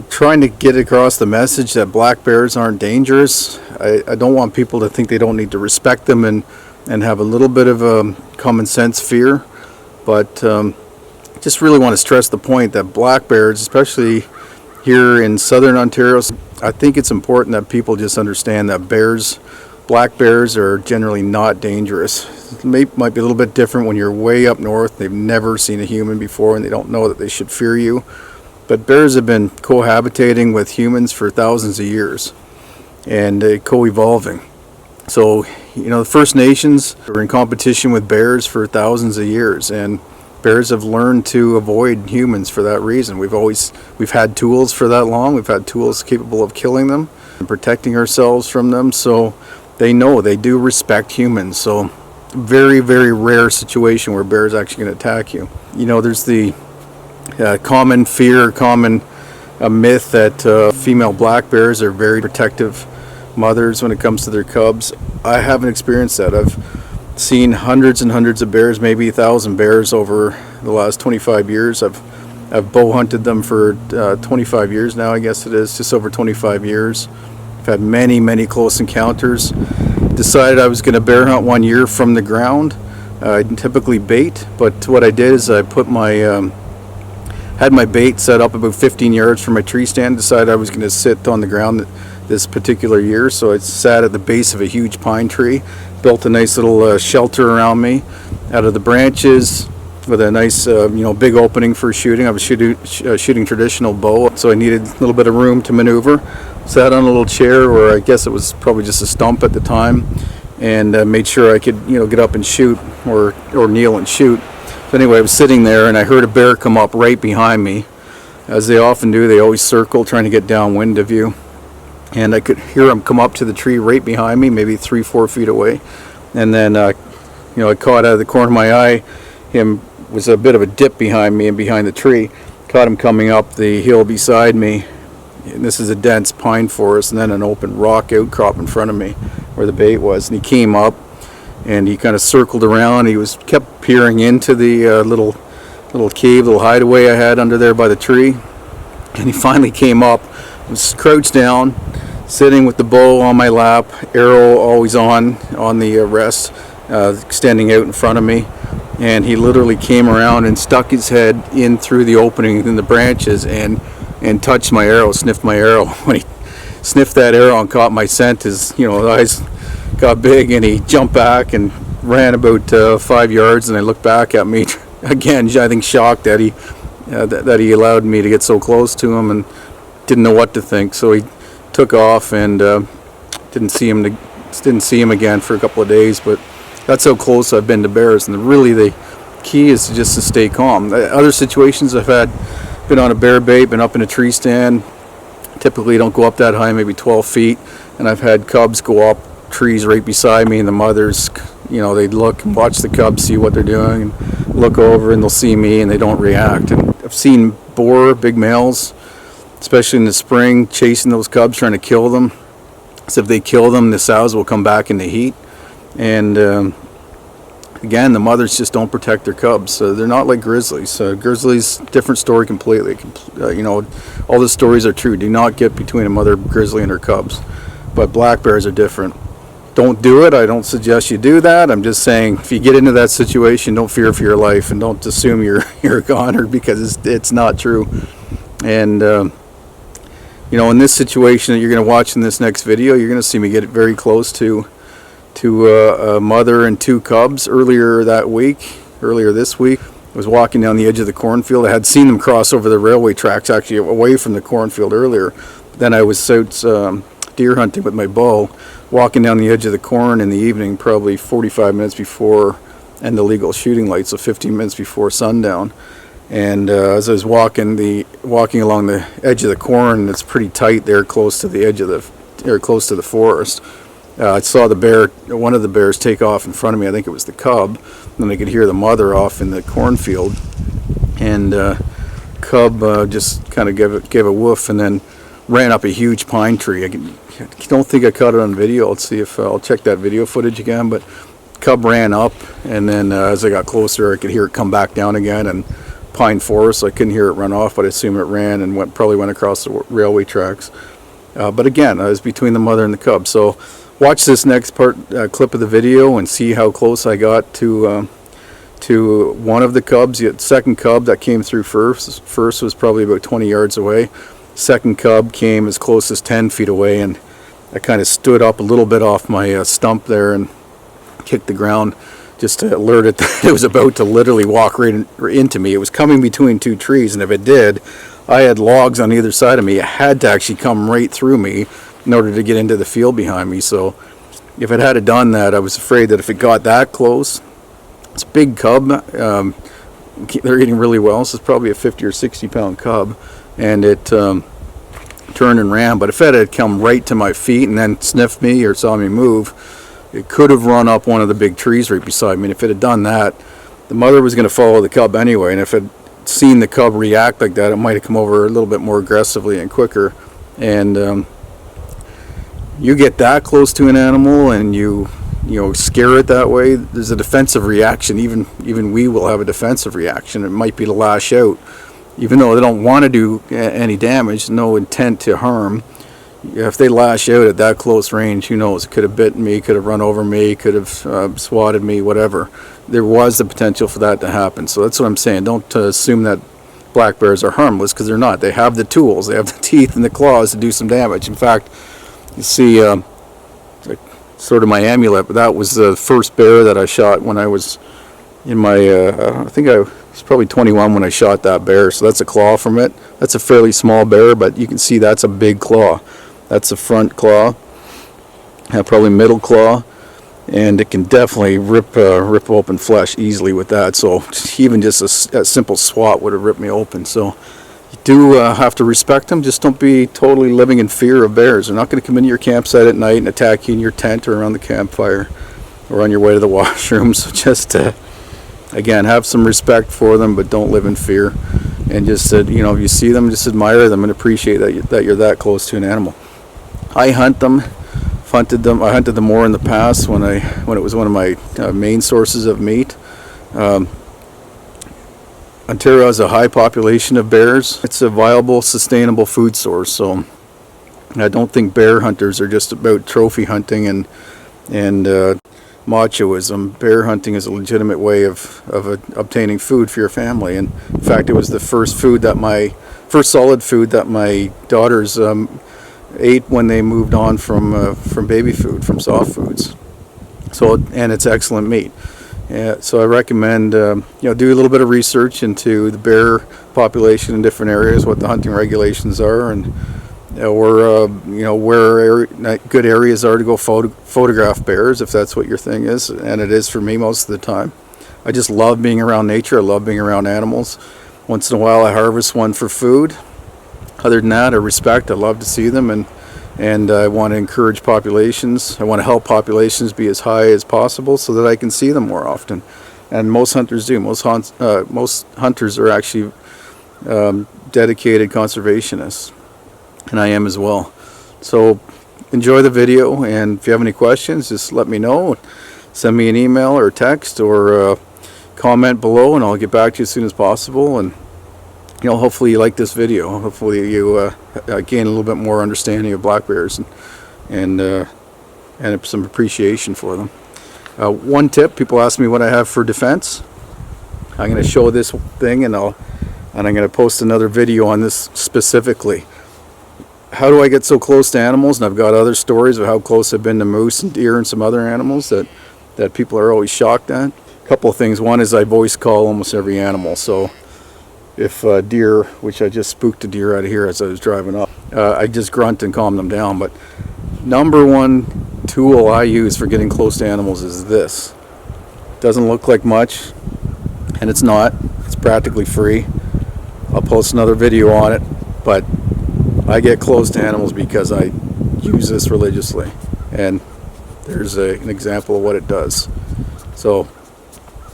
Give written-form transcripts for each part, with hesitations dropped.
trying to get across the message that black bears aren't dangerous. I don't want people to think they don't need to respect them and have a little bit of a common sense fear, but just really want to stress the point that black bears, especially here in southern Ontario, I think it's important that people just understand that black bears are generally not dangerous. It might be a little bit different when you're way up north, they've never seen a human before and they don't know that they should fear you. But bears have been cohabitating with humans for thousands of years and co-evolving. So, the First Nations were in competition with bears for thousands of years, and bears have learned to avoid humans for that reason. We've had tools for that long. We've had tools capable of killing them and protecting ourselves from them. So they know, they do respect humans. So very, very rare situation where bears actually going to attack you. There's the common fear, common myth that female black bears are very protective mothers when it comes to their cubs. I haven't experienced that. I've seen hundreds and hundreds of bears, maybe 1,000 bears over the last 25 years. I've bow hunted them for 25 years now, I guess it is, just over 25 years. I've had many, many close encounters. Decided I was going to bear hunt one year from the ground. I typically bait, but what I did is I put had my bait set up about 15 yards from my tree stand. Decided I was going to sit on the ground this particular year, so I sat at the base of a huge pine tree, built a nice little shelter around me out of the branches with a nice big opening for shooting. I was shooting traditional bow, so I needed a little bit of room to maneuver. Sat on a little chair, or I guess it was probably just a stump at the time, and made sure I could get up and shoot, or kneel and shoot. So anyway, I was sitting there and I heard a bear come up right behind me. As they often do, they always circle trying to get downwind of you. And I could hear him come up to the tree right behind me, maybe 3-4 feet away. And then, I caught out of the corner of my eye, him was a bit of a dip behind me and behind the tree. Caught him coming up the hill beside me. And this is a dense pine forest, and then an open rock outcrop in front of me where the bait was. And he came up and he kind of circled around. He kept peering into the little cave, little hideaway I had under there by the tree. And he finally came up, was crouched down, sitting with the bow on my lap, arrow always on the rest, extending out in front of me. And he literally came around and stuck his head in through the opening in the branches and touched my arrow, sniffed my arrow. When he sniffed that arrow and caught my scent, his eyes got big, and he jumped back and ran about 5 yards. And I looked back at me again, I think shocked that he allowed me to get so close to him, and didn't know what to think. So he took off, and didn't see him again for a couple of days. But that's how close I've been to bears. And really the key is just to stay calm. Other situations I've been on a bear bait, been up in a tree stand. Typically don't go up that high, maybe 12 feet. And I've had cubs go up trees right beside me, and the mothers, they'd look and watch the cubs, see what they're doing, and look over, and they'll see me and they don't react. And I've seen boar, big males, especially in the spring, chasing those cubs, trying to kill them. So if they kill them, the sows will come back in the heat. And again, the mothers just don't protect their cubs. So they're not like grizzlies. Grizzlies, different story completely. All the stories are true. Do not get between a mother grizzly and her cubs. But black bears are different. Don't do it. I don't suggest you do that. I'm just saying, if you get into that situation, don't fear for your life, and don't assume you're a goner, because it's not true. And in this situation that you're going to watch in this next video, you're going to see me get very close to a mother and 2 cubs earlier this week. I was walking down the edge of the cornfield. I had seen them cross over the railway tracks, actually away from the cornfield earlier. Then I was out deer hunting with my bow, walking down the edge of the corn in the evening, probably 45 minutes before end the legal shooting light, so 15 minutes before sundown. And as I was walking along the edge of the corn, it's pretty tight there, close to the forest. I saw one of the bears take off in front of me. I think it was the cub. Then I could hear the mother off in the cornfield, and cub just kind of gave a woof and then ran up a huge pine tree. I don't think I caught it on video. Let's see if I'll check that video footage again. But cub ran up, and then as I got closer, I could hear it come back down again, and pine forest, so I couldn't hear it run off, but I assume it ran and probably went across the railway tracks. But again, I was between the mother and the cub. So watch this next clip of the video and see how close I got to one of the cubs. The second cub that came through first was probably about 20 yards away. Second cub came as close as 10 feet away, and I kind of stood up a little bit off my stump there and kicked the ground just to alert it that it was about to literally walk right into me. It was coming between two trees, and if it did, I had logs on either side of me. It had to actually come right through me in order to get into the field behind me. So if it had done that, I was afraid that if it got that close, it's a big cub. They're eating really well, so it's probably a 50 or 60 pound cub, and it turned and ran. But if it had come right to my feet and then sniffed me or saw me move, it could have run up one of the big trees right beside me. And if it had done that, the mother was going to follow the cub anyway, and if it seen the cub react like that, it might have come over a little bit more aggressively and quicker. And you get that close to an animal and you scare it that way, there's a defensive reaction. Even we will have a defensive reaction. It might be to lash out, even though they don't want to do any damage, no intent to harm. If they lash out at that close range, who knows? It could have bitten me, could have run over me, could have swatted me, whatever. There was the potential for that to happen. So that's what I'm saying. Don't assume that black bears are harmless, because they're not. They have the tools, they have the teeth and the claws to do some damage. In fact, you see sort of my amulet, but that was the first bear that I shot when I was in my, I think I was probably 21 when I shot that bear. So that's a claw from it. That's a fairly small bear, but you can see that's a big claw. That's the front claw, probably middle claw, and it can definitely rip open flesh easily with that. So even just a simple swat would have ripped me open. So you do have to respect them. Just don't be totally living in fear of bears. They're not going to come into your campsite at night and attack you in your tent or around the campfire or on your way to the washroom. So just again, have some respect for them, but don't live in fear. And just if you see them, just admire them and appreciate that you're that close to an animal. I hunt them, hunted them. I hunted them more in the past when it was one of my main sources of meat. Ontario has a high population of bears. It's a viable, sustainable food source. So I don't think bear hunters are just about trophy hunting and machoism. Bear hunting is a legitimate way of obtaining food for your family. And in fact, it was the first solid food that my daughters ate when they moved on from baby food, from soft foods. So, and it's excellent meat. So I recommend do a little bit of research into the bear population in different areas, what the hunting regulations are, and where good areas are to go photograph bears, if that's what your thing is. And it is for me most of the time. I just love being around nature. I love being around animals. Once in a while I harvest one for food. Other than that, I respect. I love to see them, and I want to encourage populations. I want to help populations be as high as possible so that I can see them more often. And most hunters do. Most hunters are actually dedicated conservationists, and I am as well. So enjoy the video, and if you have any questions, just let me know. Send me an email or text or comment below, and I'll get back to you as soon as possible. And hopefully you like this video. Hopefully you gain a little bit more understanding of black bears and some appreciation for them. One tip: people ask me what I have for defense. I'm going to show this thing, and I'm going to post another video on this specifically. How do I get so close to animals? And I've got other stories of how close I've been to moose and deer and some other animals that people are always shocked at. A couple of things. One is I voice call almost every animal. So if deer, which I just spooked a deer out of here as I was driving up, I just grunt and calm them down. But number one tool I use for getting close to animals is this. Doesn't look like much, and it's not. It's practically free. I'll post another video on it, but I get close to animals because I use this religiously, and there's an example of what it does. So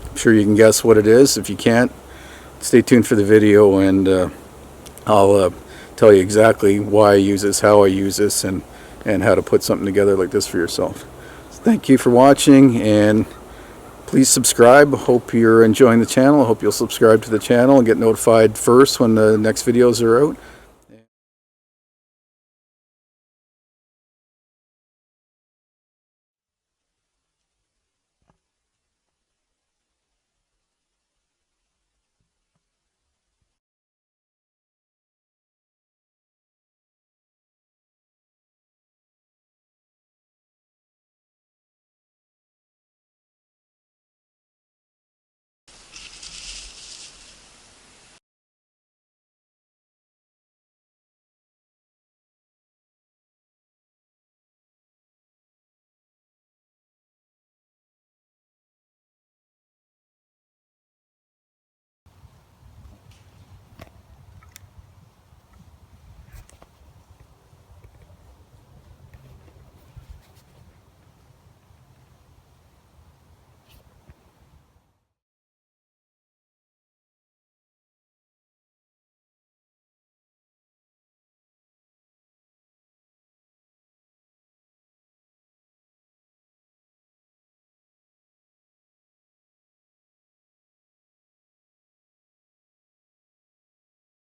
I'm sure you can guess what it is. If you can't, stay tuned for the video, and I'll tell you exactly why I use this, how I use this, and how to put something together like this for yourself. So thank you for watching, and Please subscribe. Hope you're enjoying the channel. I hope you'll subscribe to the channel and get notified first when the next videos are out.